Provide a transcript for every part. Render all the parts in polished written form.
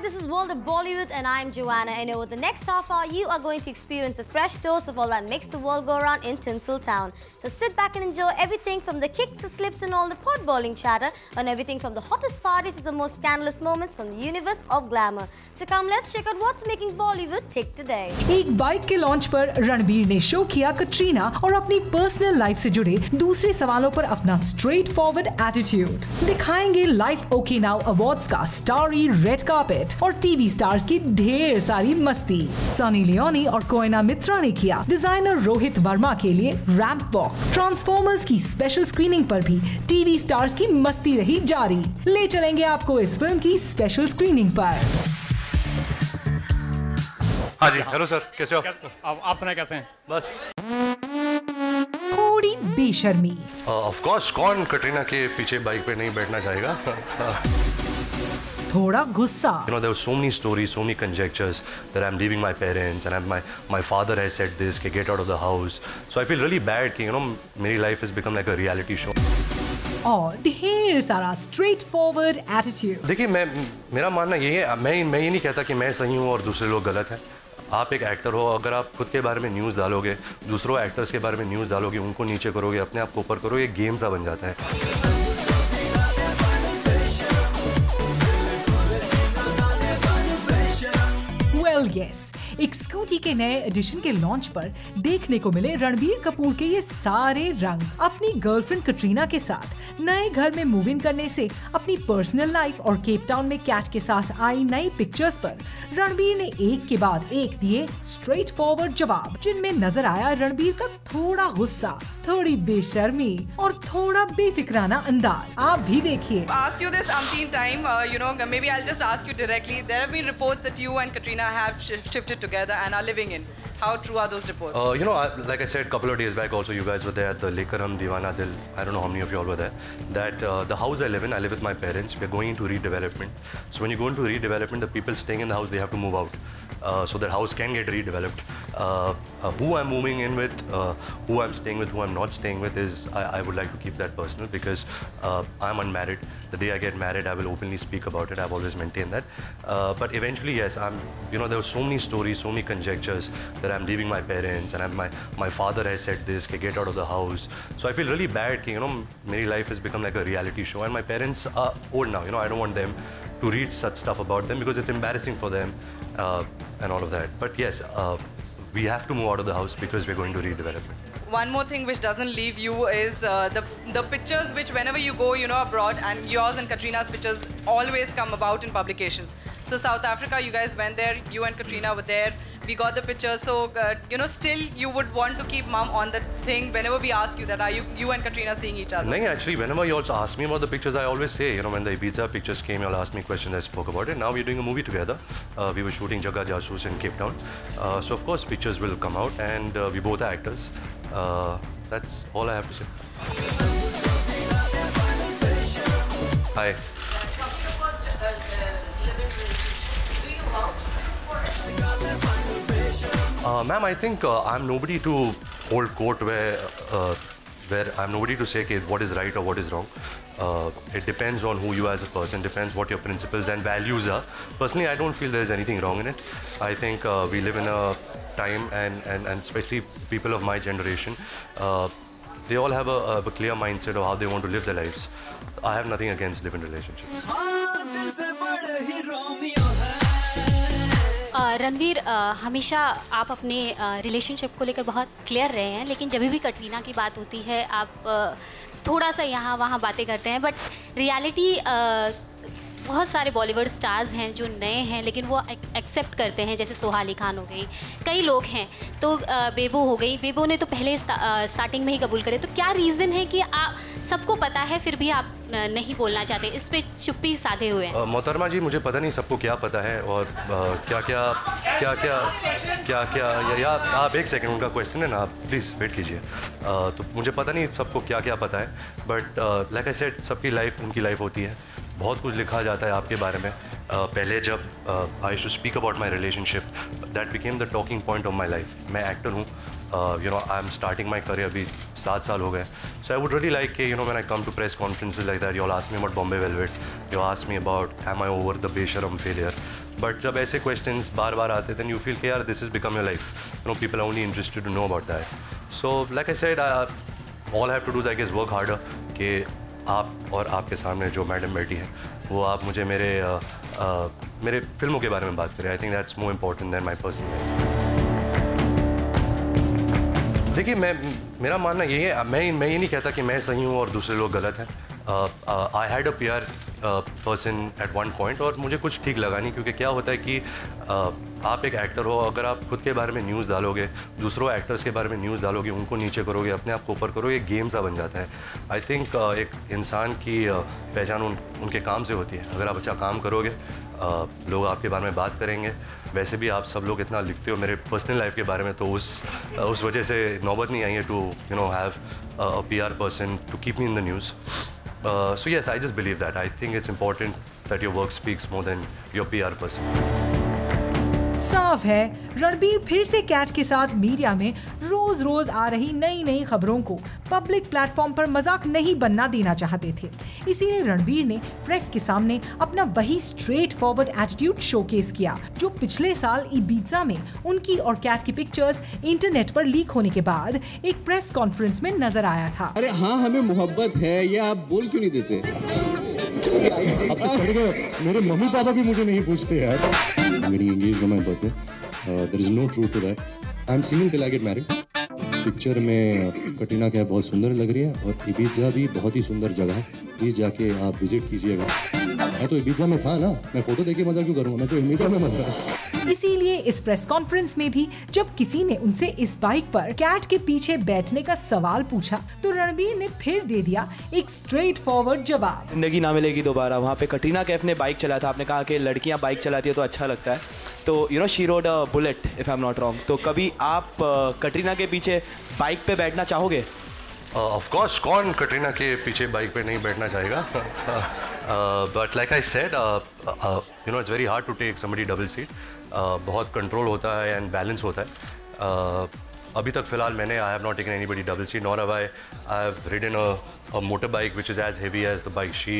this is World of Bollywood and I'm Joanna, and over the next half hour you are going to experience a fresh dose of all that makes the world go around in Tinseltown. So sit back and enjoy everything from the kicks, the slips and all the pot-boiling chatter, and everything from the hottest parties to the most scandalous moments from the universe of glamour. So come, let's check out what's making Bollywood tick today. एक bike के launch पर रणबीर ने show किया कटरीना और अपनी personal life से जुड़े दूसरे सवालों पर अपना स्ट्रेट फॉरवर्ड एटीट्यूड दिखाएंगे। लाइफ ओके नाउ अवार्ड्स का स्टारी रेड कार्पेट और टीवी स्टार्स की ढेर सारी मस्ती। सनी लियोनी और कोएना मित्रा ने किया डिजाइनर रोहित वर्मा के लिए रैंप वॉक। ट्रांसफॉर्मर्स की स्पेशल स्क्रीनिंग पर भी टीवी स्टार्स की मस्ती रही जारी। ले चलेंगे आपको इस फिल्म की स्पेशल स्क्रीनिंग पर। हाँ जी, हेलो सर, कैसे हो आप सुनाए कैसे हैं? बस थोड़ी बेशर्मी। ऑफ कोर्स, कौन कटरीना के पीछे बाइक पे नहीं बैठना चाहेगा? थोड़ा गुस्सा। You know, there were so many stories, so many conjectures that I'm leaving my parents and my father has said this, कि get out of the house. So I feel really bad कि मेरी life has become like a reality show. और ढेर सारा straight forward attitude. देखिए, मेरा मानना ये है, मैं ये नहीं कहता कि मैं सही हूँ और दूसरे लोग गलत हैं। आप एक एक्टर हो, अगर आप खुद के बारे में न्यूज़ डालोगे, दूसरों एक्टर्स के बारे में न्यूज़ डालोगे, उनको नीचे करोगे, अपने आप को ऊपर करोगे, एक गेम सा बन जाता है। Well, yes. एक स्कूटी के नए एडिशन के लॉन्च पर देखने को मिले रणबीर कपूर के ये सारे रंग। अपनी गर्लफ्रेंड कटरीना के साथ नए घर में मूव इन करने से अपनी पर्सनल लाइफ और केप टाउन में कैट के साथ आई नई पिक्चर्स पर रणबीर ने एक के बाद एक दिए स्ट्रेट फॉरवर्ड जवाब, जिनमें नजर आया रणबीर का थोड़ा गुस्सा, थोड़ी बेशर्मी और थोड़ा बेफिक्राना अंदाज। आप भी देखिए। Asked you this umpteen time, maybe I'll just ask you directly. There have been reports that you and Katrina have shifted together and are living in. How true are those reports? Like I said a couple of days back also, you guys were there at the Lekar Hum Deewana Dil. I don't know how many of you all were there. That the house I live in, I live with my parents. We're going into redevelopment. So when you go into redevelopment, the people staying in the house, they have to move out. So that house can get redeveloped. Who I'm moving in with, who I'm staying with, who I'm not staying with is, I would like to keep that personal because I'm unmarried. The day I get married, I will openly speak about it. I've always maintained that. But eventually, yes, there were so many stories, so many conjectures that I'm leaving my parents and my father has said this, get out of the house. So I feel really bad कि मेरी life has become like a reality show and my parents are old now. I don't want them to read such stuff about them because it's embarrassing for them and all of that. But yes, we have to move out of the house because we're going to redevelopment. One more thing which doesn't leave you is the pictures which whenever you go, abroad, and yours and Katrina's pictures always come about in publications. So South Africa, you guys went there, you and Katrina were there. We got the pictures, so still you would want to keep mom on the thing whenever we ask you that, are you and Katrina seeing each other? No, actually, whenever you also ask me about the pictures, I always say, when the Ibiza pictures came, you all asked me questions, I spoke about it. Now we're doing a movie together. We were shooting Jagga Jasoos in Cape Town. So of course, pictures will come out, and we both are actors. That's all I have to say. Hi. Ma'am, I think I'm nobody to hold court where I'm nobody to say what is right or what is wrong. It depends on who you are as a person, depends what your principles and values are. Personally, I don't feel there's anything wrong in it. I think we live in a time, and especially people of my generation, they all have a clear mindset of how they want to live their lives. I have nothing against living relationships. Ranveer, हमेशा आप अपने relationship को लेकर बहुत clear रहे हैं, लेकिन जब भी कटरीना की बात होती है आप थोड़ा सा यहाँ वहाँ बातें करते हैं, बट रियलिटी बहुत सारे बॉलीवुड स्टार्स हैं जो नए हैं लेकिन वो एक्सेप्ट करते हैं, जैसे सोहा अली खान हो गई, कई लोग हैं, तो बेबो हो गई। बेबो ने तो पहले स्टार्टिंग में ही कबूल करे, तो क्या रीज़न है कि आप सबको पता है फिर भी आप नहीं बोलना चाहते, इस पे चुप्पी साधे हुए हैं? मोहतरमा जी, मुझे पता नहीं सबको क्या पता है और क्या या आप एक सेकंड, उनका क्वेश्चन है ना, आप प्लीज़ वेट कीजिए। तो मुझे पता नहीं सबको क्या क्या पता है, बट लाइक आई सेड, सबकी लाइफ उनकी लाइफ होती है। बहुत कुछ लिखा जाता है आपके बारे में। पहले जब I to speak about my relationship, that became the talking point of my life. मैं एक्टर हूँ, I am starting my career, अभी 7 साल हो गए। So I would really like कि when I come to press conferences like that, you all ask me about Bombay Velvet, you ask me about am I over the Besharam failure. But जब ऐसे questions बार बार आते then you feel कि यार this has become your life. You know, people are only interested to know about that. So like I said, all I have to do is I guess work harder कि आप और आपके सामने जो madam बैठी है वो आप मुझे मेरे फिल्मों के बारे में बात करें. I think that's more important than my personal life. देखिए मेरा मानना यही है, मैं ये नहीं कहता कि मैं सही हूँ और दूसरे लोग गलत हैं. I had a PR person at one point और मुझे कुछ ठीक लगा नहीं, क्योंकि क्या होता है कि आप एक एक्टर हो, अगर आप खुद के बारे में न्यूज़ डालोगे, दूसरों एक्टर्स के बारे में न्यूज़ डालोगे, उनको नीचे करोगे, अपने आप को ऊपर करोगे, एक गेम सा बन जाता है. आई थिंक एक इंसान की पहचान उनके काम से होती है. अगर आप अच्छा काम करोगे, लोग आपके बारे में बात करेंगे. वैसे भी आप सब लोग इतना लिखते हो मेरे पर्सनल लाइफ के बारे में, तो उस वजह से नौबत नहीं आई है to have a PR person to keep me in the news. So yes, I just believe that. I think it's important that your work speaks more than your PR person. साफ है रणबीर फिर से कैट के साथ media में रोज रोज आ रही नई नई खबरों को पब्लिक प्लेटफॉर्म पर मजाक नहीं बनना देना चाहते थे. इसीलिए रणबीर ने प्रेस के सामने अपना वही स्ट्रेट फॉरवर्ड एटीट्यूड शोकेस किया जो पिछले साल इबीजा में उनकी और कैट की पिक्चर्स इंटरनेट पर लीक होने के बाद एक प्रेस कॉन्फ्रेंस में नजर आया था. अरे हाँ, हमें मोहब्बत है, ये आप बोल क्यों नहीं देते? अब तो चढ़ गए, मेरे मम्मी पापा भी मुझे नहीं पूछते यार. Getting engaged on my birthday. There is no truth to that. I'm single till I get married. Picture में कटरीना कैफ बहुत सुंदर लग रही है और इबीजा भी बहुत ही सुंदर जगह है. प्लीज जाके आप विजिट कीजिएगा. मैं तो इबीजा में था ना, मैं फोटो देख के मजा क्यों करूँगा, मैं तो इबीजा में मजा. इसीलिए इस प्रेस कॉन्फ्रेंस में भी जब किसी ने उनसे इस बाइक पर कैट के पीछे बैठने का सवाल पूछा तो रणबीर ने फिर दे दिया एक स्ट्रेट फॉरवर्ड जवाब. जिंदगी ना मिलेगी दोबारा. वहाँ पे कटरीना कैफ ने बाइक चलाया था. आपने कहा कि लड़कियाँ बाइक चलाती है तो अच्छा लगता है, तो she road a bullet if I am not wrong. तो कभी आप कटरीना के पीछे बाइक पे बैठना चाहोगे? ऑफ कोर्स, कौन कटरीना के पीछे बाइक पे नहीं बैठना चाहेगा. But like I said, it's very hard to take somebody double seat. बहुत कंट्रोल होता है एंड बैलेंस होता है. अभी तक फिलहाल मैंने I have not taken anybody double seat, nor have I have ridden a motorbike which is as heavy as the bike she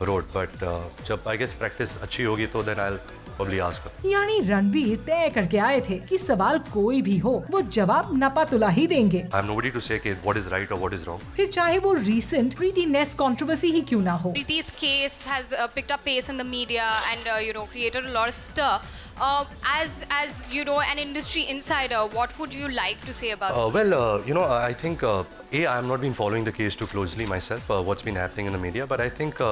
rode. But जब आई गेस प्रैक्टिस अच्छी होगी तो then I will probably ask her. यानी रणबीर तय करके आए थे कि सवाल कोई भी हो वो जवाब नपातुला ही देंगे. I am nobody to say what is right or what is wrong. फिर चाहे वो recent Preeti Ness controversy ही क्यों ना हो. Preeti's case has picked up pace in the media and created a lot of stir. As you know, an industry insider, what would you like to say about it? I think I have not been following the case too closely myself, what's been happening in the media, but I think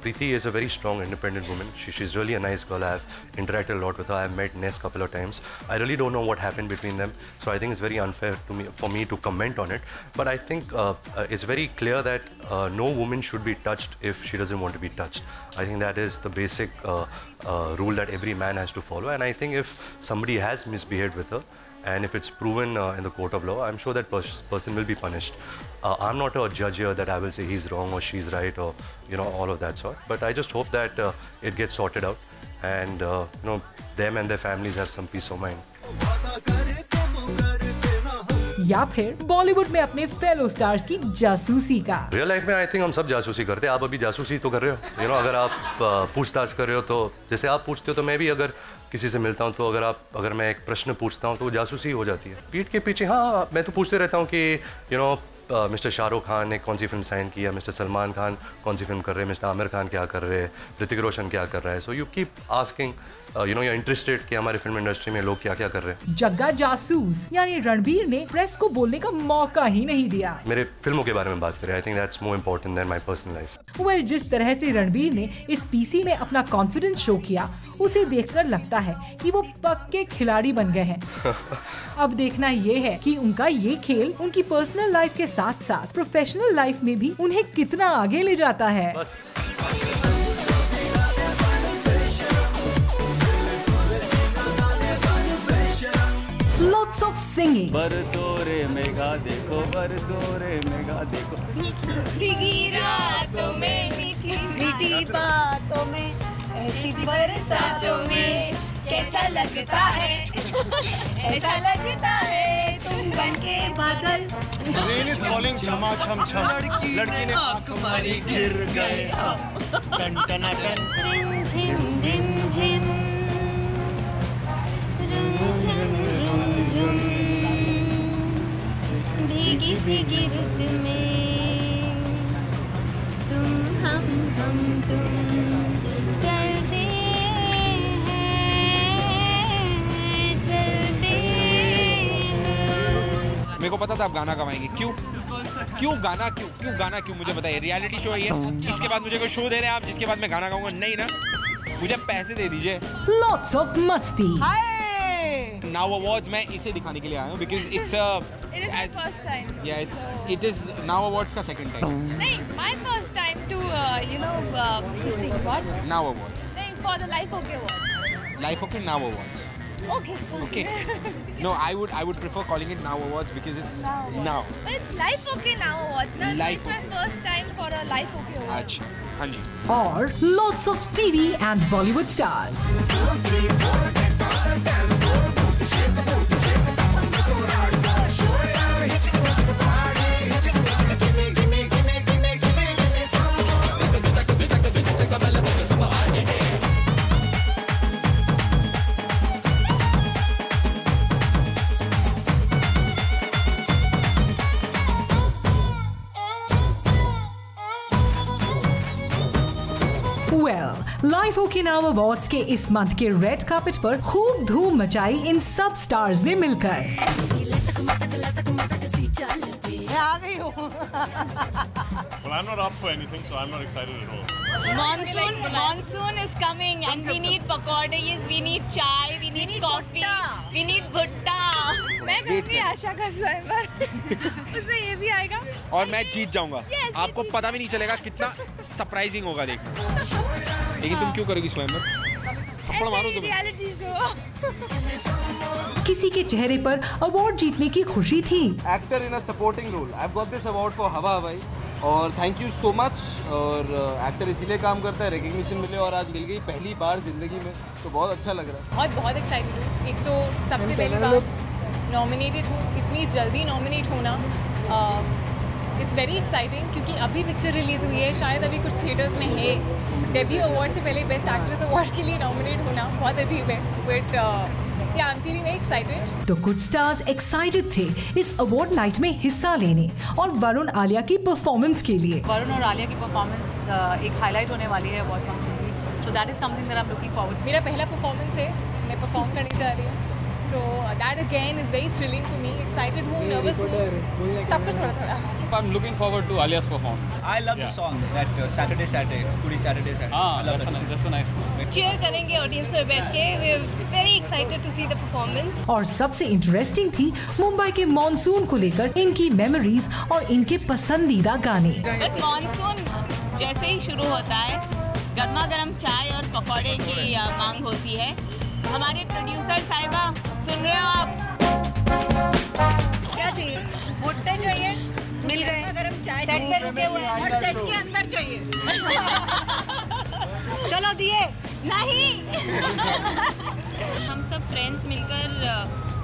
Preeti is a very strong, independent woman. She's really a nice girl. I have interacted a lot with her. I have met Ness a couple of times. I really don't know what happened between them, so I think it's very unfair for me to comment on it. But I think it's very clear that no woman should be touched if she doesn't want to be touched. I think that is the basic rule that every man has to follow. And I think if somebody has misbehaved with her, and if it's proven in the court of law, I'm sure that person will be punished. I'm not a judge here that I will say he's wrong or she's right or all of that sort. But I just hope that it gets sorted out, and them and their families have some peace of mind. या फिर बॉलीवुड में अपने fellow stars की जासूसी का. Real life में I think हम सब जासूसी करते हैं. आप अभी जासूसी तो कर रहे हो. अगर आप पूछताछ कर रहे हो तो जैसे आप पूछते हो तो मैं भी अगर किसी से मिलता हूँ तो अगर मैं एक प्रश्न पूछता हूँ तो जासूसी हो जाती है. पीठ के पीछे हाँ मैं तो पूछते रहता हूँ कि मिस्टर शाहरुख खान ने कौन सी फिल्म साइन की है, मिस्टर सलमान खान कौन सी फिल्म कर रहे हैं, मिस्टर आमिर खान क्या कर रहे हैं, ऋतिक रोशन क्या कर रहा है. So you keep asking, you interested कि हमारे फिल्म इंडस्ट्री में लोग क्या क्या कर रहे हैं. जग्गा जासूस यानी रणबीर ने प्रेस को बोलने का मौका ही नहीं दिया. मेरे फिल्मों के बारे में बात करें. I think that's more important then my personal life. Well, जिस तरह से रणबीर ने इस पीसी में अपना कॉन्फिडेंस शो किया उसे देखकर लगता है कि वो पक्के खिलाड़ी बन गए हैं. अब देखना ये है कि उनका ये खेल उनकी पर्सनल लाइफ के साथ साथ प्रोफेशनल लाइफ में भी उन्हें कितना आगे ले जाता है. Lots of singing. बरसो रे मेघा देखो, बरसो रे मेघा देखो. भीगी रातों में, मीठी बातों में, ऐसी बरसातों में कैसा लगता है, ऐसा लगता है तुम बनके पागल. Rain is falling छमा छम छम, लड़की ने आँख मारी गिर गए. टन टना टन. रिम झिम भीगी रुत में तुम हम तुम चलते हैं चलते हैं। मेरे को पता था आप गाना गवाएंगे। क्यों गाना क्यों मुझे बताइए। रियलिटी शो है ये, इसके बाद मुझे कोई शो दे रहे हैं आप जिसके बाद मैं गाना गाऊंगा? नहीं ना, मुझे पैसे दे दीजिए। Lots of मस्ती। Now Awards मैं इसे दिखाने के लिए आया हूँ because it's a It is my first time. Yeah, it is Now Awards का second time. नहीं, my first time to this thing what? Now Awards. नहीं, for the Life OK Awards. Life OK Now Awards. Okay. No, I would prefer calling it Now Awards because it's now. But it's Life OK Now Awards. No, Life it's my first time for a Life OK Awards. अच्छा, हाँ जी. और lots of TV and Bollywood stars. 2, 3, 4 get on the dance floor. Shake the booty, shake the top and make a ride. Show it down, hit it, watch the party. Hit it, give me some Well, Life OK Now Awards के इस month के red carpet पर खूब धूम मचाई इन सब stars ने मिलकर। आ गई हूँ। Well, I'm not up for anything, so I'm not excited at all. Monsoon is coming and we need pakoras, we need chai, we need coffee, we need bhutta. मैं कहूँगी आशा का स्वयंवर उसमें ये भी आएगा और मैं जीत जाऊंगा। आपको पता भी नहीं चलेगा कितना सरप्राइजिंग होगा देख। लेकिन तुम क्यों करोगी स्वयंवर? थप्पड़ मारो तुम्हें। Reality show. किसी के चेहरे पर अवार्ड जीतने की खुशी थी। Actor in a supporting role. I got this award for Hawa Hawai और थैंक यू सो मच। और एक्टर इसीलिए काम करता है, रिकग्निशन मिले और आज मिल गई पहली बार जिंदगी में, तो बहुत अच्छा लग रहा है। बहुत एक्साइटेड हूँ। एक तो सबसे पहली बात नॉमिनेटेड हूँ, इतनी जल्दी नॉमिनेट होना इट्स वेरी एक्साइटिंग क्योंकि अभी पिक्चर रिलीज हुई है, शायद अभी कुछ थिएटर्स में है। डेब्यू अवार्ड से पहले बेस्ट एक्ट्रेस अवार्ड के लिए नॉमिनेट होना बहुत अजीब है, but I am feeling very excited. तो कुछ स्टार्स एक्साइटेड थे इस अवार्ड नाइट में हिस्सा लेने और वरुण आलिया की परफॉर्मेंस के लिए। वरुण और आलिया की परफॉर्मेंस एक हाईलाइट होने वाली है अवार्ड फंक्शन की, so that is something that I am looking forward. मेरा पहला परफॉर्मेंस है, मैं परफॉर्म करने जा रही हूँ, so that again is very thrilling to me. Excited हूँ, नर्वस हूँ, सब कुछ थोड़ा। I'm looking forward to Alia's performance. I love the song that Saturday, Kudi Saturday. That's a nice song. cheer करेंगे ऑडियंस में बैठ के। We're very excited to see the performance. और सबसे इंटरेस्टिंग थी मुंबई के मॉनसून को लेकर इनकी मेमोरीज और इनके पसंदीदा गाने। बस मॉनसून जैसे ही शुरू होता है गर्मा गर्म चाय और पकौड़े की मांग होती है। हमारे प्रोड्यूसर साहिबा सुन रहे हो आप? क्या चाहिए? भुट्टे चाहिए? मिल गए। सेट पे रुके हुए हैं और सेट के अंदर चाहिए। चलो दिए नहीं। हम सब फ्रेंड्स मिलकर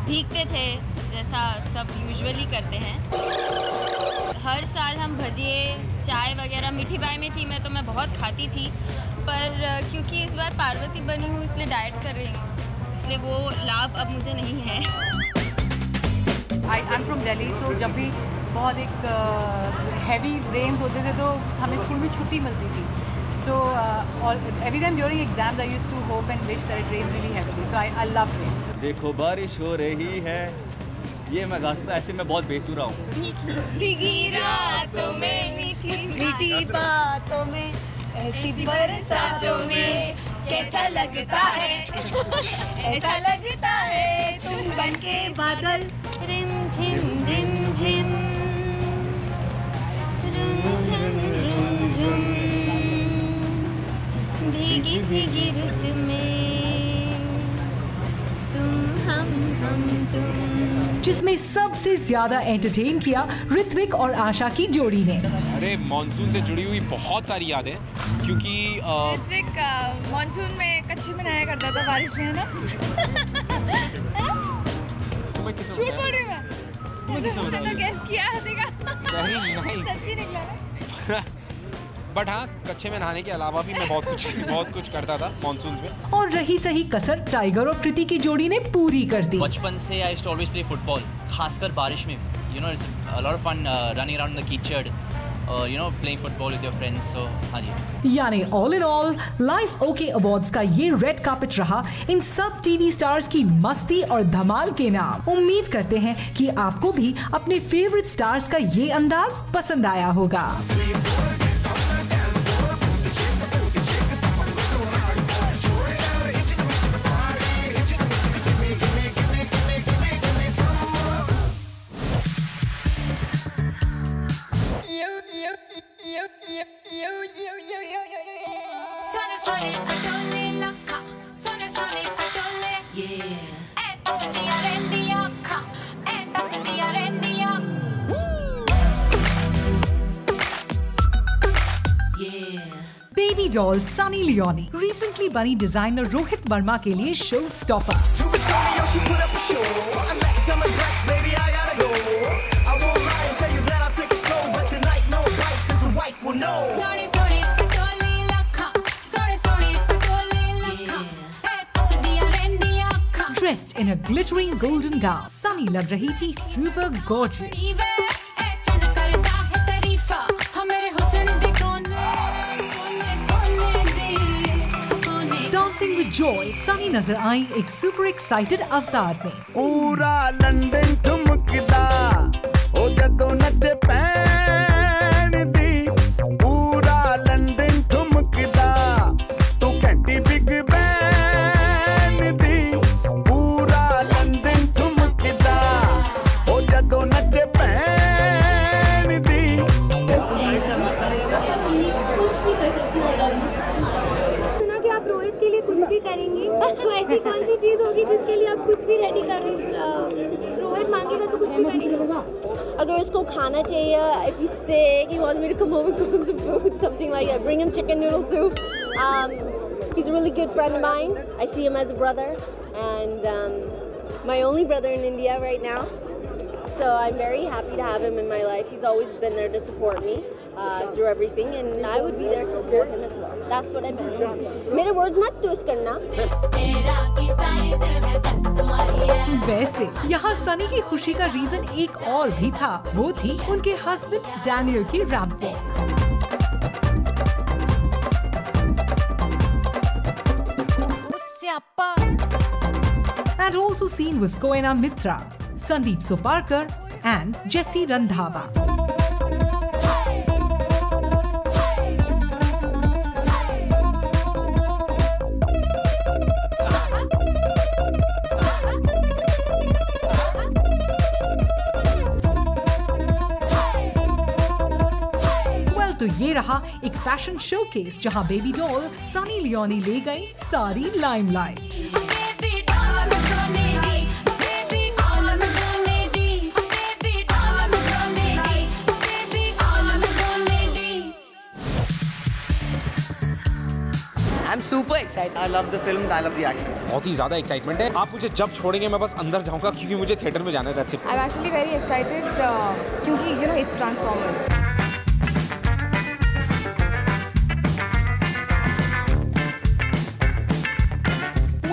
भीगते थे जैसा सब यूजुअली करते हैं। हर साल हम भजिए चाय वगैरह, मीठी बाई में थी मैं तो मैं बहुत खाती थी, पर क्योंकि इस बार पार्वती बनी हूँ इसलिए डाइट कर रही हूँ, इसलिए वो लाभ अब मुझे नहीं है। आई एम फ्रॉम दिल्ली, तो जब भी बहुत एक हैवी रेन्स होते थे तो हमें स्कूल में छुट्टी मिलती थी। So every time during exams I used to hope and wish that it rains really heavily, so I love rains. देखो बारिश हो रही है, ये मैं गा सकता, ऐसे मैं बहुत बेसुरा हूँ। भीगी रातों में मीठी मीठी बातों में ऐसी बरसातों में कैसा लगता है ऐसा लगता है तुम बनके बादल रिम झिम भीगी भीगी रुत में तुम हम तुम। जिसमें सबसे ज्यादा एंटरटेन किया ऋत्विक और आशा की जोड़ी ने। अरे मॉनसून से जुड़ी हुई बहुत सारी यादें, क्योंकि ऋत्विक मॉनसून में कच्चे में नहाया करता था बारिश में, है ना? झूठ बोल रही हूँ मैं। मैंने गेस किया देखा। सच्ची निकला ना। बट हाँ, कच्चे में नहाने के अलावा भी मैं बहुत कुछ करता था मॉनसून में। और रही सही कसर टाइगर और कृति की जोड़ी ने पूरी कर दी। बचपन से I used to always play football, खासकर बारिश में। you know, it's a lot of fun running around in the kitchen. You know, playing football with your friends. So, हाँ जी. यानी all in all life okay awards का ये red carpet रहा इन सब TV stars की मस्ती और धमाल के नाम. उम्मीद करते हैं कि आपको भी अपने फेवरेट स्टार्स का ये अंदाज पसंद आया होगा. Baby doll Sunny Leone recently बनी डिजाइनर रोहित वर्मा के लिए show stopper. Dressed in a glittering golden gown, Sunny लग रही थी super gorgeous. Dancing with joy, Sunny नजर आई एक super excited अवतार में. पूरा लंदन ठुमकदा, ओ जदों नचे पैन दी. पूरा लंदन ठुमकदा, तू घंटी बिग बैन दी. पूरा लंदन ठुमकदा, ओ जदों नचे पैन दी. करेंगे तो ऐसी कौन सी चीज होगी जिसके लिए आप कुछ भी रेडी कर रहे हैं? रोहित मांगेगा तो कुछ भी करेंगे. अगर उसको खाना चाहिए, if he's sick, he wants me to come over, cook him some food, something like that, bring him chicken noodle soup. He's a really good friend of mine. I see him as a brother, and my only brother in India right now. So I'm very happy to have him in my life. He's always been there to support me through everything, and I would be there to support him as well. That's what I meant. मेरे words मत twist करना. वैसे यहाँ सनी की खुशी का reason एक और भी था. वो थी उनके हस्बैंड डैनियल की ramp walk. And also seen was Koena Mitra, Sandeep Soparkar and Jessie Randhawa. Well, तो ये रहा एक फैशन शोकेस जहां बेबी डॉल सनी लियोनी ले गई सारी limelight. I'm super excited. I love the film. I love the action. बहुत ही ज़्यादा एक्साइटमेंट है. आप मुझे जब छोड़ेंगे मैं बस अंदर जाऊँगा क्योंकि मुझे थिएटर में जाना था. I'm actually very excited क्योंकि you know it's Transformers.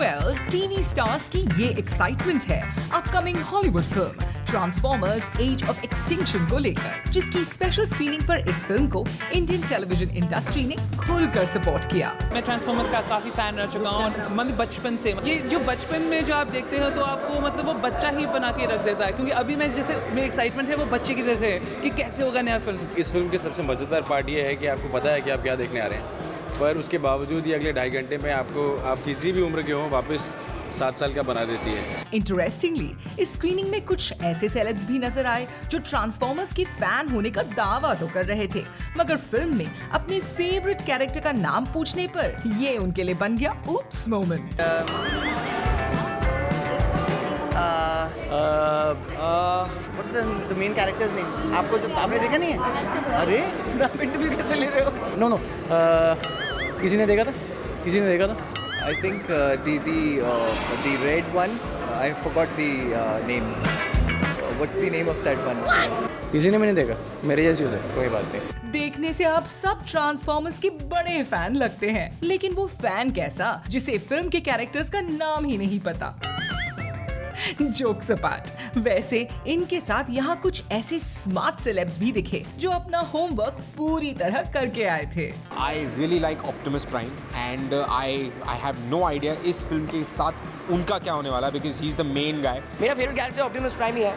Well, TV stars की ये एक्साइटमेंट है upcoming Hollywood film Transformers age of extinction को लेकर, जिसकी स्पेशल स्क्रीनिंग पर इस फिल्म को इंडियन टेलीविजन इंडस्ट्री ने खुलकर सपोर्ट किया. मैं ट्रांसफॉर्मर्स का काफी फैन रह चुका हूँ. मतलब बचपन से ये जो बचपन में जो आप देखते हो तो आपको मतलब वो बच्चा ही बना के रख देता है. क्योंकि अभी मैं जैसे मेरी एक्साइटमेंट है वो बच्चे की तरह से है कि कैसे होगा नया फिल्म. इस फिल्म की सबसे मजेदार पार्ट ये है कि आपको पता है कि आप क्या देखने आ रहे हैं, पर उसके बावजूद ही अगले 2.5 घंटे में आपको आप किसी भी उम्र के हो वापस 7 साल का बना देती है. इंटरेस्टिंगली इस स्क्रीनिंग में कुछ ऐसे सेलेब्स भी नजर आए जो ट्रांसफॉर्मर्स के फैन होने का दावा तो कर रहे थे, मगर फिल्म में अपने फेवरेट कैरेक्टर का नाम पूछने पर ये उनके लिए बन गया oops moment. What's the main character's name? आपको जब आपने देखा नहीं है? अरे इंटरव्यू कैसे ले रहे हो? नो किसी ने देखा था? किसी ने देखा था? I think the red one. I forgot the name. What's the name of that one? किसी ने मैंने देखा. मेरे जैसी हो सकती कोई बात नहीं. देखने से आप सब ट्रांसफॉर्मर्स के बड़े फैन लगते हैं, लेकिन वो फैन कैसा जिसे फिल्म के कैरेक्टर्स का नाम ही नहीं पता. जोक्स अपार्ट, वैसे इनके साथ यहाँ कुछ ऐसे स्मार्ट सेलेब्स भी दिखे जो अपना होमवर्क पूरी तरह करके आए थे। I really like Optimus Prime and I have no idea इस फिल्म के साथ उनका क्या होने वाला, because he's the main guy. मेरा फेवरेट कैरेक्टर ऑप्टिमस प्राइम ही है।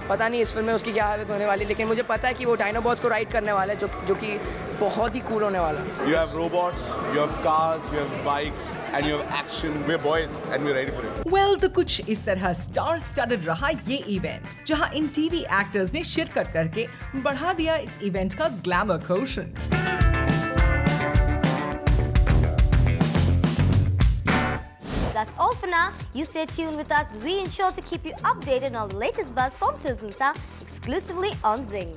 पता नहीं इस फिल्म में उसकी क्या हालत होने वाली, लेकिन मुझे पता है कि वो डायनाबॉट्स को राइड करने वाला है, जो कि बहुत ही कूल होने वाला है। You have robots, you have cars, you have bikes, and you have action. We're boys and we're ready for it. Well, तो कुछ इस तरह स्टार स्टडेड रहा ये इवेंट, जहां इन टीवी एक्टर्स ने शिरकत करके बढ़ा दिया इस इवेंट का glamour quotient. That's all for now. You stay tuned with us as we ensure to keep you updated on the latest buzz from Tinseltown exclusively on Zing.